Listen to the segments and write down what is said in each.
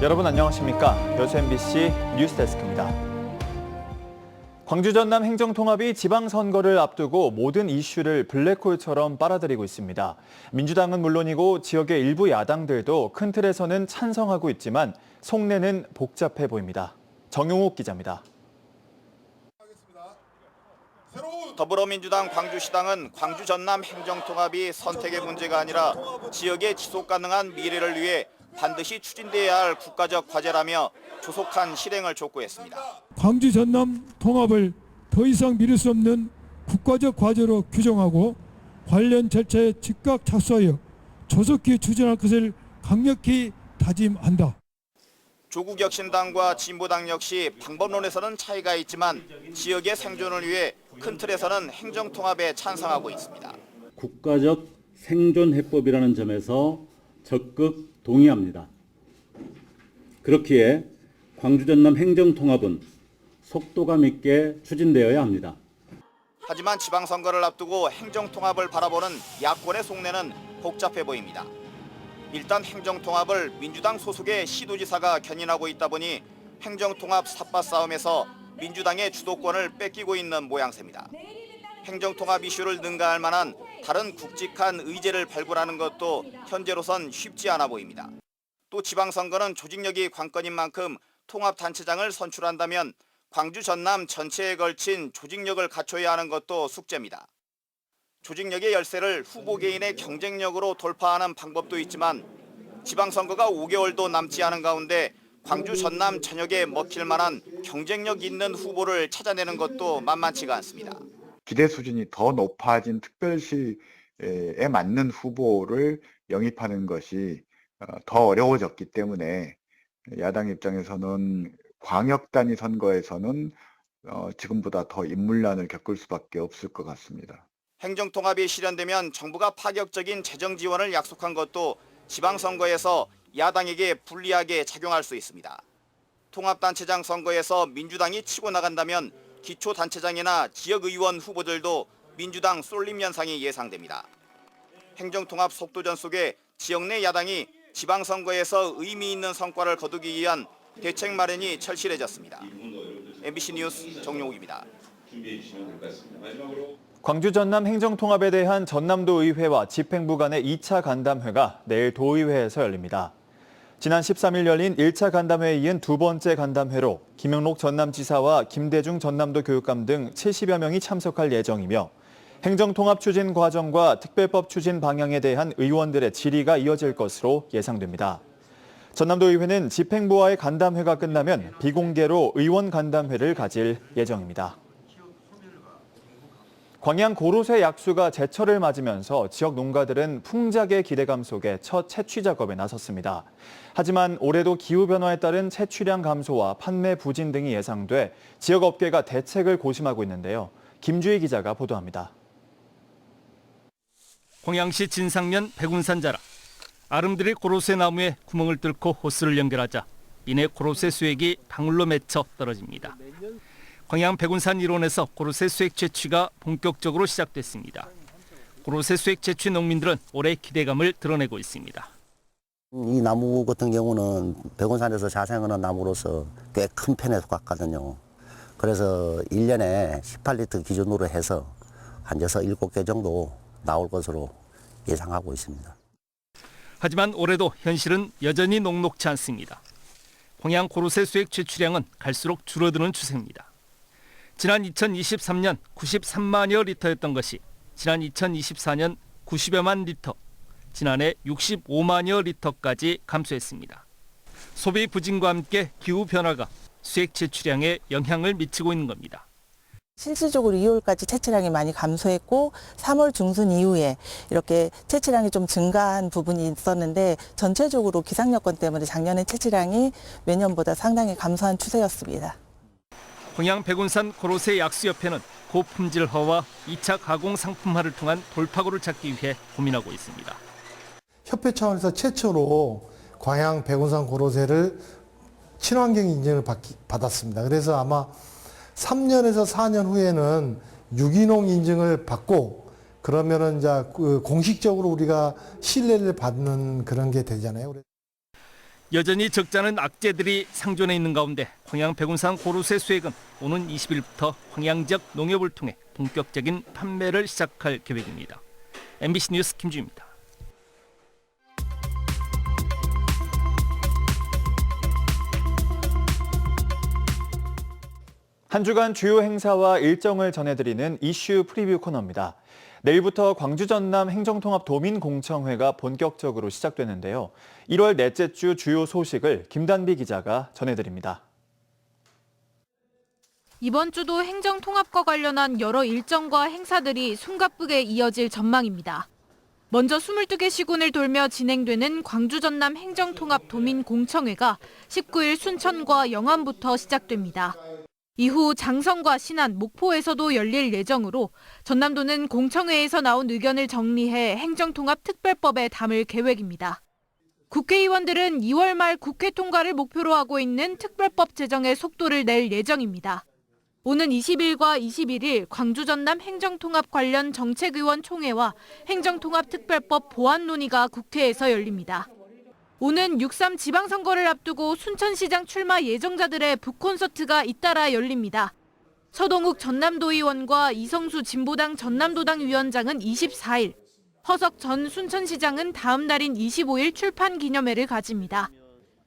여러분 안녕하십니까? 여수 MBC 뉴스데스크입니다. 광주 전남 행정통합이 지방선거를 앞두고 모든 이슈를 블랙홀처럼 빨아들이고 있습니다. 민주당은 물론이고 지역의 일부 야당들도 큰 틀에서는 찬성하고 있지만 속내는 복잡해 보입니다. 정용욱 기자입니다. 더불어민주당 광주시당은 광주 전남 행정통합이 선택의 문제가 아니라 지역의 지속 가능한 미래를 위해 반드시 추진돼야 할 국가적 과제라며 조속한 실행을 촉구했습니다. 광주 전남 통합을 더 이상 미룰 수 없는 국가적 과제로 규정하고 관련 절차에 즉각 착수하여 조속히 추진할 것을 강력히 다짐한다. 조국혁신당과 진보당 역시 방법론에서는 차이가 있지만 지역의 생존을 위해 큰 틀에서는 행정통합에 찬성하고 있습니다. 국가적 생존해법이라는 점에서 적극 동의합니다. 그렇기에 광주 전남 행정통합은 속도감 있게 추진되어야 합니다. 하지만 지방선거를 앞두고 행정통합을 바라보는 야권의 속내는 복잡해 보입니다. 일단 행정통합을 민주당 소속의 시도지사가 견인하고 있다 보니 행정통합 삿바 싸움에서 민주당의 주도권을 뺏기고 있는 모양새입니다. 행정통합 이슈를 능가할 만한 다른 굵직한 의제를 발굴하는 것도 현재로선 쉽지 않아 보입니다. 또 지방선거는 조직력이 관건인 만큼 통합단체장을 선출한다면 광주 전남 전체에 걸친 조직력을 갖춰야 하는 것도 숙제입니다. 조직력의 열쇠를 후보 개인의 경쟁력으로 돌파하는 방법도 있지만 지방선거가 5개월도 남지 않은 가운데 광주 전남 전역에 먹힐 만한 경쟁력 있는 후보를 찾아내는 것도 만만치가 않습니다. 기대 수준이 더 높아진 특별시에 맞는 후보를 영입하는 것이 더 어려워졌기 때문에 야당 입장에서는 광역 단위 선거에서는 지금보다 더 인물난을 겪을 수밖에 없을 것 같습니다. 행정통합이 실현되면 정부가 파격적인 재정 지원을 약속한 것도 지방선거에서 야당에게 불리하게 작용할 수 있습니다. 통합단체장 선거에서 민주당이 치고 나간다면 기초단체장이나 지역의원 후보들도 민주당 쏠림 현상이 예상됩니다. 행정통합 속도전 속에 지역 내 야당이 지방선거에서 의미 있는 성과를 거두기 위한 대책 마련이 절실해졌습니다. MBC 뉴스 정용욱입니다. 광주 전남 행정통합에 대한 전남도 의회와 집행부 간의 2차 간담회가 내일 도의회에서 열립니다. 지난 13일 열린 1차 간담회에 이은 두 번째 간담회로 김영록 전남지사와 김대중 전남도 교육감 등 70여 명이 참석할 예정이며 행정통합 추진 과정과 특별법 추진 방향에 대한 의원들의 질의가 이어질 것으로 예상됩니다. 전남도의회는 집행부와의 간담회가 끝나면 비공개로 의원 간담회를 가질 예정입니다. 광양 고로쇠 약수가 제철을 맞으면서 지역 농가들은 풍작의 기대감 속에 첫 채취 작업에 나섰습니다. 하지만 올해도 기후변화에 따른 채취량 감소와 판매 부진 등이 예상돼 지역 업계가 대책을 고심하고 있는데요. 김주희 기자가 보도합니다. 광양시 진상면 백운산 자락. 아름드리 고로쇠 나무에 구멍을 뚫고 호스를 연결하자 이내 고로쇠 수액이 방울로 맺혀 떨어집니다. 광양 백운산 일원에서 고로쇠 수액 채취가 본격적으로 시작됐습니다. 고로쇠 수액 채취 농민들은 올해 기대감을 드러내고 있습니다. 이 나무 같은 경우는 백운산에서 자생하는 나무로서 꽤 큰 편에 속하거든요. 그래서 1년에 18리터 기준으로 해서 한 6, 7개 정도 나올 것으로 예상하고 있습니다. 하지만 올해도 현실은 여전히 녹록지 않습니다. 광양 고로쇠 수액 채취량은 갈수록 줄어드는 추세입니다. 지난 2023년 93만여 리터였던 것이 지난 2024년 90여만 리터, 지난해 65만여 리터까지 감소했습니다. 소비 부진과 함께 기후변화가 수액 채취량에 영향을 미치고 있는 겁니다. 실질적으로 2월까지 채취량이 많이 감소했고 3월 중순 이후에 이렇게 채취량이 좀 증가한 부분이 있었는데 전체적으로 기상 여건 때문에 작년에 채취량이 매년보다 상당히 감소한 추세였습니다. 광양 백운산 고로쇠 약수협회는 고품질화와 2차 가공 상품화를 통한 돌파구를 찾기 위해 고민하고 있습니다. 협회 차원에서 최초로 광양 백운산 고로쇠를 친환경 인증을 받았습니다. 그래서 아마 3년에서 4년 후에는 유기농 인증을 받고 그러면은 이제 공식적으로 우리가 신뢰를 받는 그런 게 되잖아요. 여전히 적지 않은 악재들이 상존해 있는 가운데 황양 백운산 고로쇠 수액은 오는 20일부터 황양 지역 농협을 통해 본격적인 판매를 시작할 계획입니다. MBC 뉴스 김주입니다. 한 주간 주요 행사와 일정을 전해드리는 이슈 프리뷰 코너입니다. 내일부터 광주 전남 행정통합도민공청회가 본격적으로 시작되는데요. 1월 넷째 주 주요 소식을 김단비 기자가 전해드립니다. 이번 주도 행정통합과 관련한 여러 일정과 행사들이 숨가쁘게 이어질 전망입니다. 먼저 22개 시군을 돌며 진행되는 광주 전남 행정통합도민공청회가 19일 순천과 영암부터 시작됩니다. 이후 장성과 신안, 목포에서도 열릴 예정으로 전남도는 공청회에서 나온 의견을 정리해 행정통합특별법에 담을 계획입니다. 국회의원들은 2월 말 국회 통과를 목표로 하고 있는 특별법 제정에 속도를 낼 예정입니다. 오는 20일과 21일 광주 전남 행정통합 관련 정책의원 총회와 행정통합특별법 보완 논의가 국회에서 열립니다. 오는 6.3 지방선거를 앞두고 순천시장 출마 예정자들의 북콘서트가 잇따라 열립니다. 서동욱 전남도의원과 이성수 진보당 전남도당 위원장은 24일, 허석 전 순천시장은 다음 날인 25일 출판 기념회를 가집니다.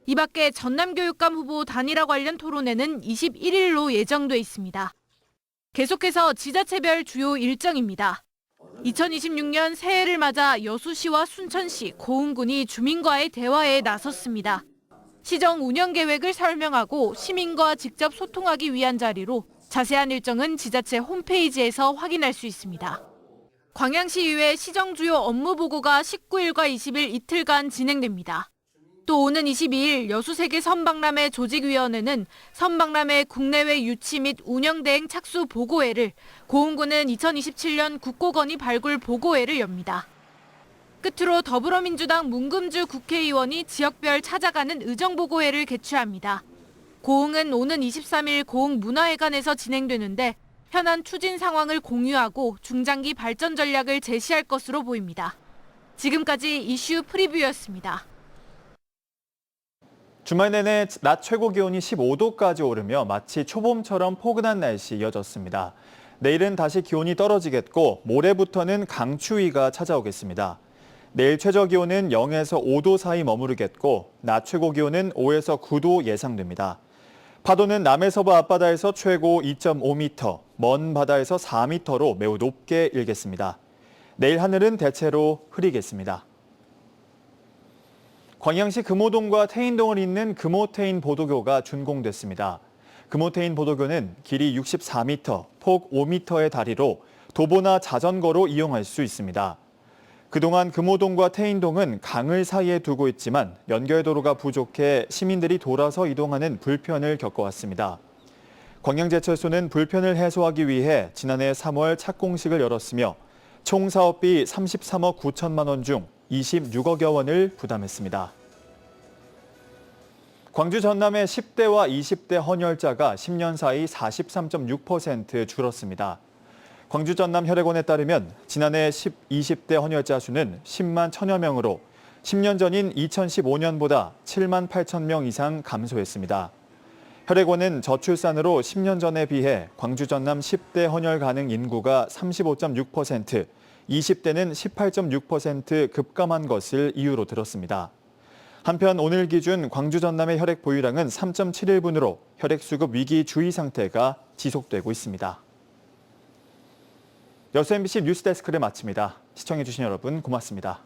이 밖에 전남교육감 후보 단일화 관련 토론회는 21일로 예정돼 있습니다. 계속해서 지자체별 주요 일정입니다. 2026년 새해를 맞아 여수시와 순천시, 고흥군이 주민과의 대화에 나섰습니다. 시정 운영 계획을 설명하고 시민과 직접 소통하기 위한 자리로 자세한 일정은 지자체 홈페이지에서 확인할 수 있습니다. 광양시의회 시정 주요 업무 보고가 19일과 20일 이틀간 진행됩니다. 또 오는 22일 여수세계 선박람회 조직위원회는 선박람회 국내외 유치 및 운영 대행 착수 보고회를, 고흥군은 2027년 국고건의 발굴 보고회를 엽니다. 끝으로 더불어민주당 문금주 국회의원이 지역별 찾아가는 의정보고회를 개최합니다. 고흥은 오는 23일 고흥문화회관에서 진행되는데 현안 추진 상황을 공유하고 중장기 발전 전략을 제시할 것으로 보입니다. 지금까지 이슈 프리뷰였습니다. 주말 내내 낮 최고 기온이 15도까지 오르며 마치 초봄처럼 포근한 날씨 이어졌습니다. 내일은 다시 기온이 떨어지겠고 모레부터는 강추위가 찾아오겠습니다. 내일 최저 기온은 0에서 5도 사이 머무르겠고 낮 최고 기온은 5에서 9도 예상됩니다. 파도는 남해서부 앞바다에서 최고 2.5m, 먼 바다에서 4m로 매우 높게 일겠습니다. 내일 하늘은 대체로 흐리겠습니다. 광양시 금호동과 태인동을 잇는 금호태인 보도교가 준공됐습니다. 금호태인 보도교는 길이 64m, 폭 5m의 다리로 도보나 자전거로 이용할 수 있습니다. 그동안 금호동과 태인동은 강을 사이에 두고 있지만 연결도로가 부족해 시민들이 돌아서 이동하는 불편을 겪어왔습니다. 광양제철소는 불편을 해소하기 위해 지난해 3월 착공식을 열었으며 총 사업비 33억 9천만 원 중 26억여 원을 부담했습니다. 광주 전남의 10대와 20대 헌혈자가 10년 사이 43.6% 줄었습니다. 광주 전남 혈액원에 따르면 지난해 20대 헌혈자 수는 10만 1천여 명으로 10년 전인 2015년보다 7만 8천 명 이상 감소했습니다. 혈액원은 저출산으로 10년 전에 비해 광주 전남 10대 헌혈 가능 인구가 35.6%, 20대는 18.6% 급감한 것을 이유로 들었습니다. 한편 오늘 기준 광주 전남의 혈액 보유량은 3.71분으로 혈액 수급 위기 주의 상태가 지속되고 있습니다. 여수 MBC 뉴스데스크를 마칩니다. 시청해주신 여러분 고맙습니다.